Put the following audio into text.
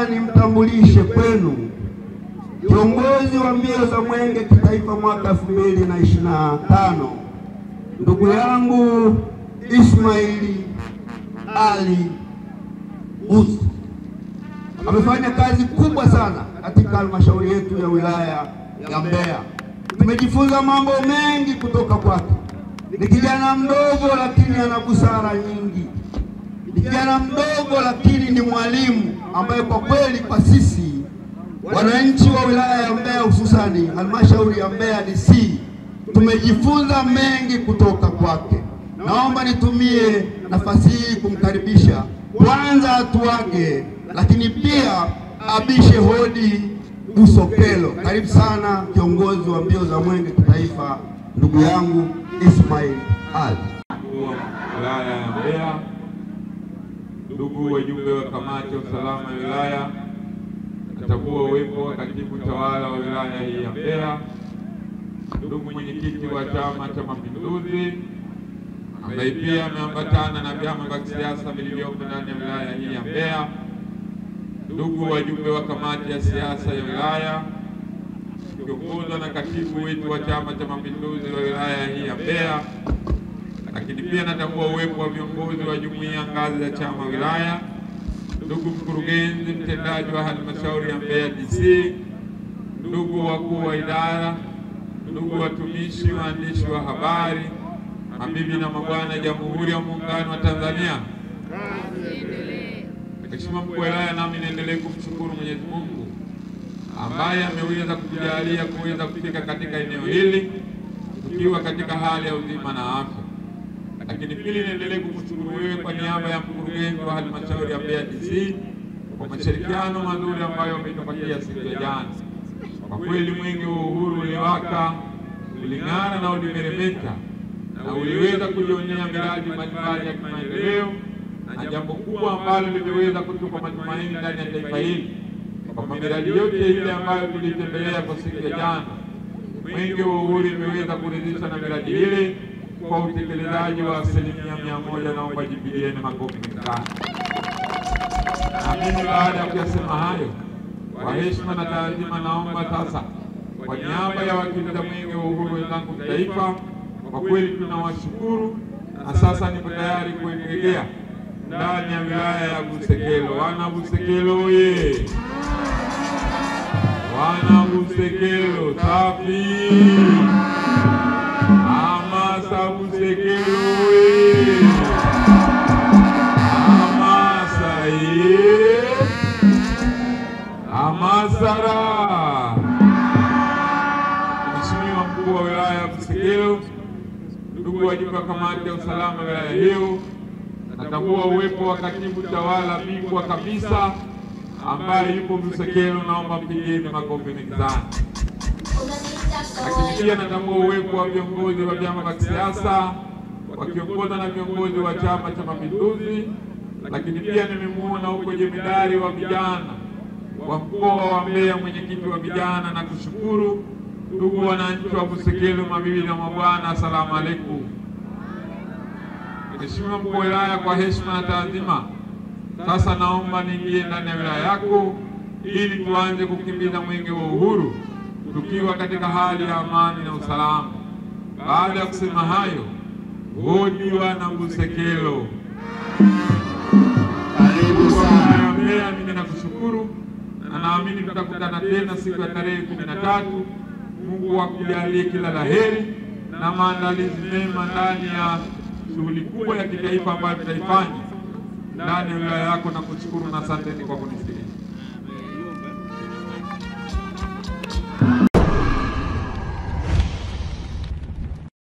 Nimtambulishe kwenu kiongozi wa mbio za mwenge kitaifa mwaka 2025, ndugu yangu Ismaili Ali Musa. Amefanya kazi kubwa sana katika halmashauri yetu ya wilaya ya Mbeya. Tumejifunza mambo mengi kutoka kwake. Ni kijana mdogo lakini ana busara nyingi. Ni kijana mdogo lakini ni mwalimu ambaye kwa kweli kwa sisi wananchi wa wilaya ya Mbeya, hususani halmashauri ya Mbeya DC, tumejifunza mengi kutoka kwake. Naomba nitumie nafasi hii kumkaribisha kwanza atuage, lakini pia abishe hodi Busokelo. Karibu sana kiongozi wa mbio za mwenge kitaifa, ndugu yangu Ismaili Ali. Wilaya ya Mbeya, ndugu wajumbe wa kamati ya usalama ya wilaya, natambua uwepo wa katibu tawala wa wilaya hii ya Mbeya, ndugu mwenyekiti wa Chama cha Mapinduzi ambaye pia ameambatana na vyama vya siasa vilivyopo ndani ya wilaya hii ya Mbeya, ndugu wajumbe wa kamati ya siasa ya wilaya kiongozwa na katibu wetu wa Chama cha Mapinduzi wa wilaya hii ya Mbeya, lakini pia natambua uwepo wa viongozi wa jumuiya ngazi ya chama wilaya, ndugu mkurugenzi mtendaji wa halmashauri ya Mbeya DC, ndugu wakuu wa idara, ndugu watumishi, waandishi wa habari, mabibi na mabwana, Jamhuri ya Muungano wa Tanzania. Mheshimiwa mkuu wa wilaya, nami niendelee kumshukuru Mwenyezi Mungu ambaye ameweza kutujalia kuweza kufika katika eneo hili tukiwa katika hali ya uzima na afya. Lakini pili, niendelee kumshukuru wewe kwa niaba ya mkurugenzi wa halmashauri ya Mbeya DC kwa mashirikiano mazuri ambayo umetupatia siku ya jana. Kwa kweli mwenge wa uhuru uliwaka, uling'ara na ulimeremeta, na uliweza kujionea miradi mbalimbali ya kimaendeleo, na jambo kubwa ambalo limeweza kutupa matumaini ndani ya taifa hili kwamba miradi yote ile ambayo tulitembelea kwa siku ya jana, mwenge wa uhuru imeweza kuridhisha na miradi ile kwa utekelezaji wa 100%. Naomba jipigieni makofi sana. Mimi baada ya kusema hayo, kwa heshima na taadhima, naomba sasa kwa niaba ya wakiliza mwenge wa uhuru wenzangu kitaifa, kwa kweli tunawashukuru, na sasa nipo tayari kuendelea ndani ya wilaya ya Busokelo. Wana Busokelo ye! Wana Busokelo safi! Hamasa Busokelo ye! Hamasa ye! Hamasara! Mheshimiwa mkuu wa wilaya ya Busokelo, ndugu wajumbe wa kamati ya usalama wa wilaya hiyo, natambua uwepo wa katibu tawala bingwa kabisa ambaye yupo Busokelo, naomba mpigieni makofi mengi sana. Lakini pia natambua uwepo wa viongozi wa vyama vya siasa wakiongozwa na viongozi wa Chama cha Mapinduzi, lakini pia nimemuona huko jemedari wa vijana wa mkoa wa Mbeya, mwenyekiti wa vijana, na kushukuru. Ndugu wananchi wa Busokelo, mabibi na mabwana, asalamu alaykum. Mheshimiwa mkuu wa wilaya, kwa heshima na taadhima, sasa naomba niingie ndani ya wilaya yako ili tuanze kukimbiza mwenge wa uhuru tukiwa katika hali ya amani na usalama. Baada ya kusema hayo, hodi wana Busokelo. Karibu sana Mbeya. Mimi nakushukuru na naamini tutakutana tena siku ya tarehe 13. Mungu akujalie kila laheri na maandalizi mema ndani ya shughuli kubwa ya kitaifa ambayo tutaifanya ndani ya wilaya yako, na kushukuru na asanteni kwa kunisikiliza.